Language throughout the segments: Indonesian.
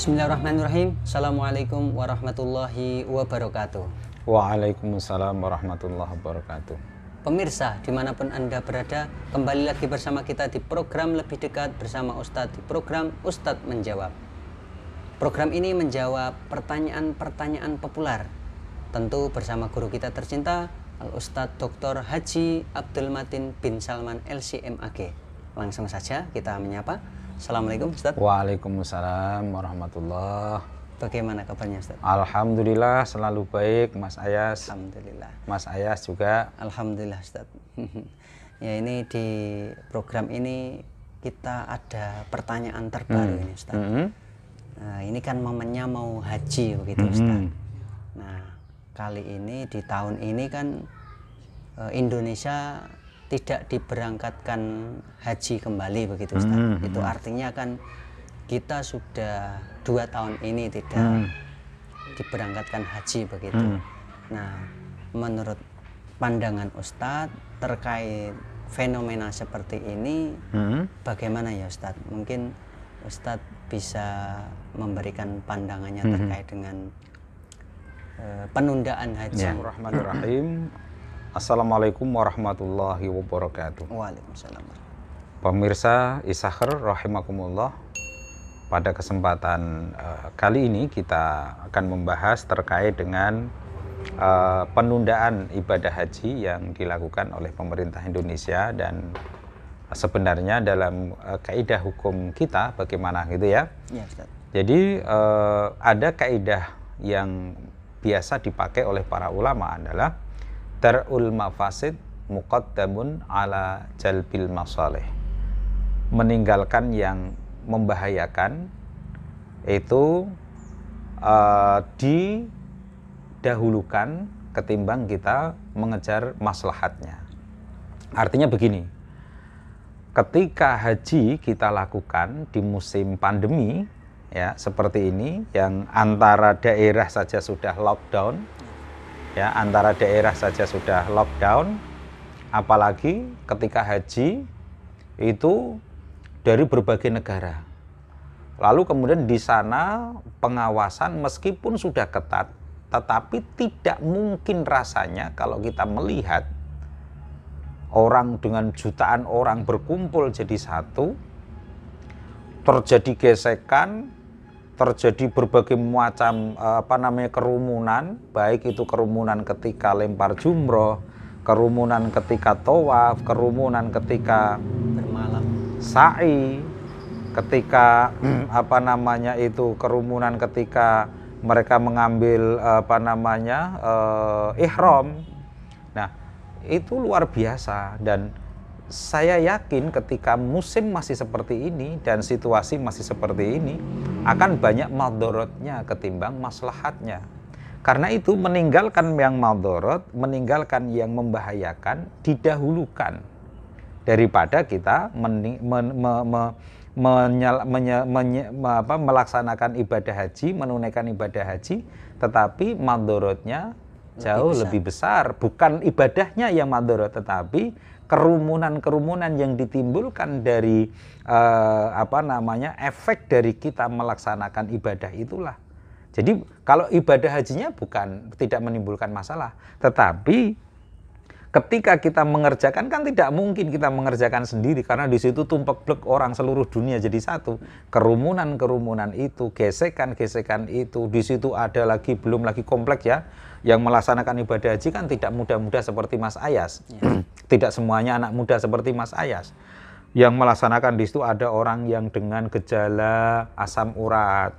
Bismillahirrahmanirrahim. Assalamualaikum warahmatullahi wabarakatuh. Waalaikumsalam warahmatullahi wabarakatuh. Pemirsa, dimanapun Anda berada, kembali lagi bersama kita di program Lebih Dekat bersama Ustadz, di program Ustadz Menjawab. Program ini menjawab pertanyaan-pertanyaan populer, tentu bersama guru kita tercinta, Al-Ustadz Dr. Haji Abdul Matin bin Salman LCMAG. Langsung saja kita menyapa. Assalamualaikum Ustadz. Waalaikumsalam warahmatullahi. Bagaimana kabarnya Ustadz? Alhamdulillah selalu baik Mas Ayas. Alhamdulillah. Mas Ayas juga. Alhamdulillah Ustadz. Ya, ini di program ini kita ada pertanyaan terbaru ini Ustadz. Nah, ini kan momennya mau haji begitu Ustadz. Nah, kali ini di tahun ini kan Indonesia tidak diberangkatkan haji kembali begitu Ustaz. Itu artinya kan kita sudah 2 tahun ini tidak diberangkatkan haji begitu. Nah, menurut pandangan Ustadz terkait fenomena seperti ini, bagaimana ya Ustadz? Mungkin Ustadz bisa memberikan pandangannya terkait dengan penundaan haji. Bismillahirrahmanirrahim. Assalamualaikum warahmatullahi wabarakatuh. Waalaikumsalam. Pemirsa Isakhir rahimakumullah, pada kesempatan kali ini kita akan membahas terkait dengan penundaan ibadah haji yang dilakukan oleh pemerintah Indonesia, dan sebenarnya dalam kaidah hukum kita bagaimana gitu ya. Ya, Ustaz. Jadi ada kaidah yang biasa dipakai oleh para ulama adalah dar'ul mafasid muqaddamun ala jalbil masalih. Meninggalkan yang membahayakan itu didahulukan ketimbang kita mengejar maslahatnya. Artinya begini, ketika haji kita lakukan di musim pandemi ya seperti ini, yang antara daerah saja sudah lockdown, ya, antara daerah saja sudah lockdown, apalagi ketika haji itu dari berbagai negara. Lalu kemudian di sana pengawasan meskipun sudah ketat, tetapi tidak mungkin rasanya kalau kita melihat orang dengan jutaan orang berkumpul jadi satu, terjadi gesekan, terjadi berbagai macam kerumunan, baik itu kerumunan ketika lempar jumroh, kerumunan ketika tawaf, kerumunan ketika Bermalam, sa'i, ketika kerumunan ketika mereka mengambil ihram. Nah, itu luar biasa, dan saya yakin ketika musim masih seperti ini dan situasi masih seperti ini akan banyak madorotnya ketimbang maslahatnya. Karena itu meninggalkan yang madorot, meninggalkan yang membahayakan didahulukan daripada kita melaksanakan ibadah haji, menunaikan ibadah haji, tetapi madorotnya jauh lebih besar. Bukan ibadahnya yang madorot, tetapi kerumunan-kerumunan yang ditimbulkan dari efek dari kita melaksanakan ibadah itulah. Jadi kalau ibadah hajinya tidak menimbulkan masalah, tetapi ketika kita mengerjakan kan tidak mungkin kita mengerjakan sendiri, karena di situ tumplek-blek orang seluruh dunia jadi satu. Kerumunan-kerumunan itu, gesekan-gesekan itu, di situ ada lagi belum lagi kompleks ya. Yang melaksanakan ibadah haji kan tidak muda-muda seperti Mas Ayas. Ya. Tidak semuanya anak muda seperti Mas Ayas. Yang melaksanakan di situ ada orang yang dengan gejala asam urat,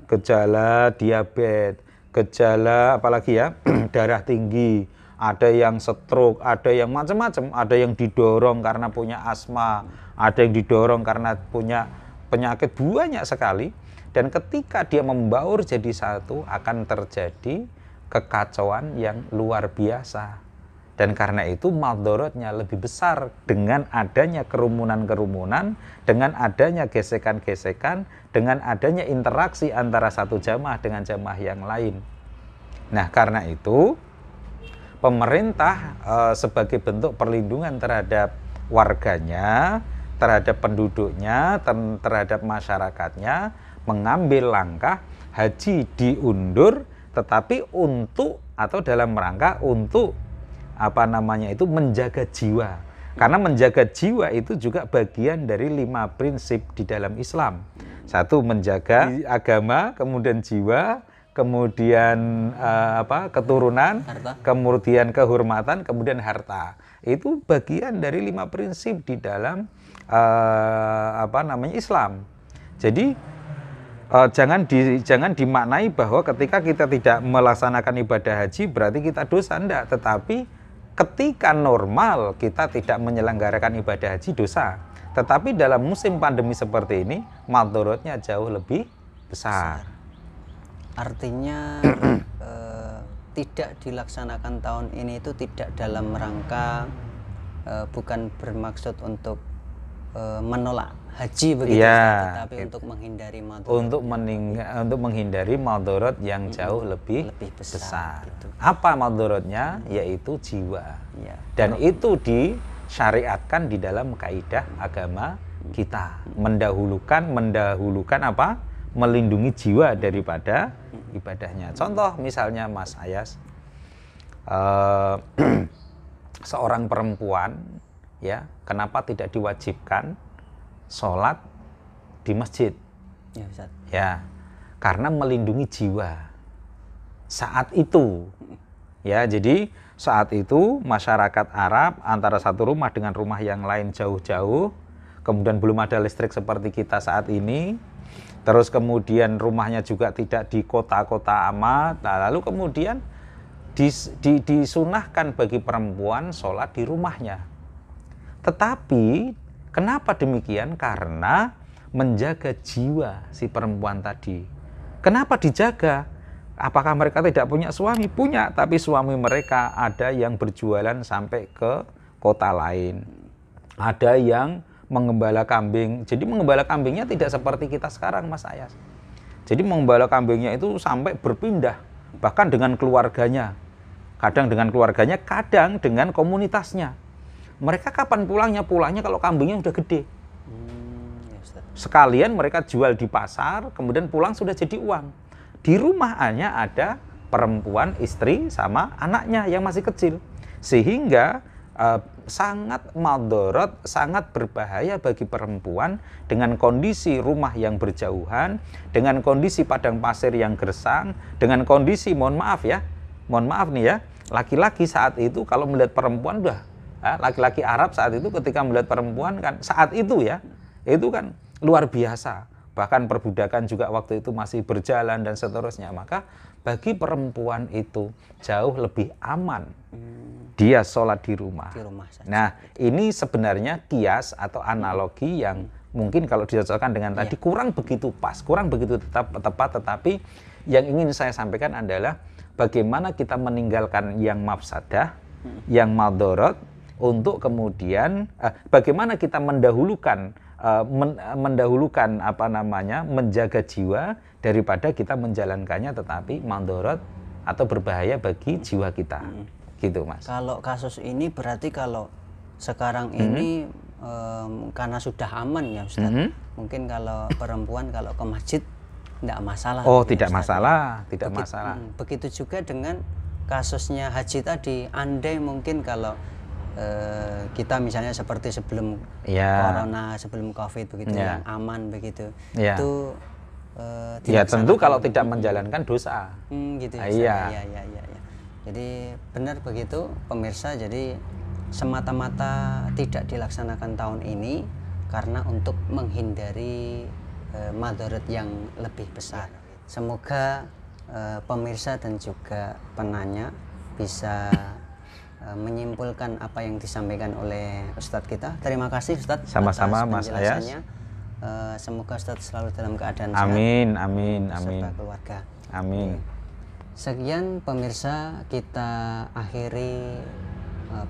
gejala diabetes, gejala apalagi ya, darah tinggi, ada yang stroke, ada yang macam-macam, ada yang didorong karena punya asma, ada yang didorong karena punya penyakit, banyak sekali. Dan ketika dia membaur jadi satu akan terjadi kekacauan yang luar biasa. Dan karena itu madorotnya lebih besar dengan adanya kerumunan-kerumunan, dengan adanya gesekan-gesekan, dengan adanya interaksi antara satu jamaah dengan jamaah yang lain. Nah, karena itu pemerintah sebagai bentuk perlindungan terhadap warganya, terhadap penduduknya, terhadap masyarakatnya, mengambil langkah haji diundur, tetapi untuk atau dalam rangka untuk menjaga jiwa. Karena menjaga jiwa itu juga bagian dari 5 prinsip di dalam Islam. 1, menjaga agama, kemudian jiwa, kemudian keturunan, harta. kemudian kehormatan, kemudian harta. Itu bagian dari 5 prinsip di dalam Islam. Jadi jangan dimaknai bahwa ketika kita tidak melaksanakan ibadah haji berarti kita dosa, enggak, tetapi ketika normal kita tidak menyelenggarakan ibadah haji dosa. Tetapi dalam musim pandemi seperti ini, madorotnya jauh lebih besar. Artinya tidak dilaksanakan tahun ini itu tidak dalam rangka bukan bermaksud untuk menolak haji begitu, ya, tapi untuk menghindari madorot. Untuk menghindari madorot yang jauh lebih besar. Gitu. Apa madorotnya? Yaitu jiwa. Ya. Dan itu disyariatkan di dalam kaidah agama kita. Mendahulukan apa? Melindungi jiwa daripada ibadahnya. Contoh misalnya Mas Ayas, seorang perempuan, ya, kenapa tidak diwajibkan sholat di masjid? Ya, Ustaz. Ya, karena melindungi jiwa saat itu. Ya, jadi saat itu masyarakat Arab antara satu rumah dengan rumah yang lain jauh-jauh, kemudian belum ada listrik seperti kita saat ini, terus kemudian rumahnya juga tidak di kota-kota amat, lalu kemudian disunahkan bagi perempuan sholat di rumahnya. Tetapi kenapa demikian? Karena menjaga jiwa si perempuan tadi. Kenapa dijaga? Apakah mereka tidak punya suami? Punya, tapi suami mereka ada yang berjualan sampai ke kota lain. Ada yang mengembala kambing. Jadi mengembala kambingnya tidak seperti kita sekarang, Mas Ayas. Jadi mengembala kambingnya itu sampai berpindah, bahkan dengan keluarganya. Kadang dengan keluarganya, kadang dengan komunitasnya. Mereka kapan pulangnya? Pulangnya kalau kambingnya udah gede. Sekalian mereka jual di pasar, kemudian pulang sudah jadi uang. Di rumah hanya ada perempuan, istri, sama anaknya yang masih kecil. Sehingga sangat madorot, sangat berbahaya bagi perempuan dengan kondisi rumah yang berjauhan, dengan kondisi padang pasir yang gersang, dengan kondisi, mohon maaf nih ya, laki-laki saat itu kalau melihat perempuan laki-laki Arab saat itu ketika melihat perempuan kan saat itu ya, itu kan luar biasa. Bahkan perbudakan juga waktu itu masih berjalan dan seterusnya. Maka bagi perempuan itu jauh lebih aman dia sholat di rumah. Saja. Nah, ini sebenarnya kias atau analogi yang mungkin kalau dicocokkan dengan tadi kurang begitu pas, kurang begitu tepat, tetapi yang ingin saya sampaikan adalah bagaimana kita meninggalkan yang mafsadah, yang madorot, untuk kemudian bagaimana kita mendahulukan menjaga jiwa daripada kita menjalankannya tetapi mandorot atau berbahaya bagi jiwa kita. Gitu, Mas. Kalau kasus ini berarti kalau sekarang ini karena sudah aman ya, Ustaz. Mungkin kalau perempuan kalau ke masjid tidak masalah. Oh, tidak masalah, tidak masalah. Begitu juga dengan kasusnya haji tadi. Andai mungkin kalau kita misalnya seperti sebelum corona, sebelum COVID begitu, yang aman begitu, itu tentu kalau tidak menjalankan dosa. Gitu ya. Jadi benar begitu pemirsa. Jadi semata-mata tidak dilaksanakan tahun ini karena untuk menghindari madorot yang lebih besar. Semoga pemirsa dan juga penanya bisa menyimpulkan apa yang disampaikan oleh Ustadz kita. Terima kasih Ustadz. Sama-sama Mas Ayas. Semoga Ustadz selalu dalam keadaan sehat. Amin. Beserta keluarga. Amin. Sekian pemirsa, kita akhiri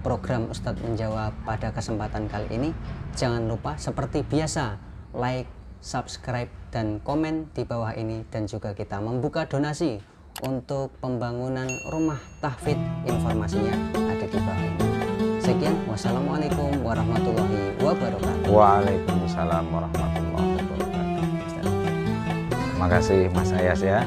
program Ustadz Menjawab pada kesempatan kali ini. Jangan lupa seperti biasa like, subscribe, dan komen di bawah ini, dan juga kita membuka donasi untuk pembangunan rumah tahfidz. Informasinya ada di bawah ini. Sekian, wassalamualaikum warahmatullahi wabarakatuh. Waalaikumsalam warahmatullahi wabarakatuh. Makasih Mas Ayas ya.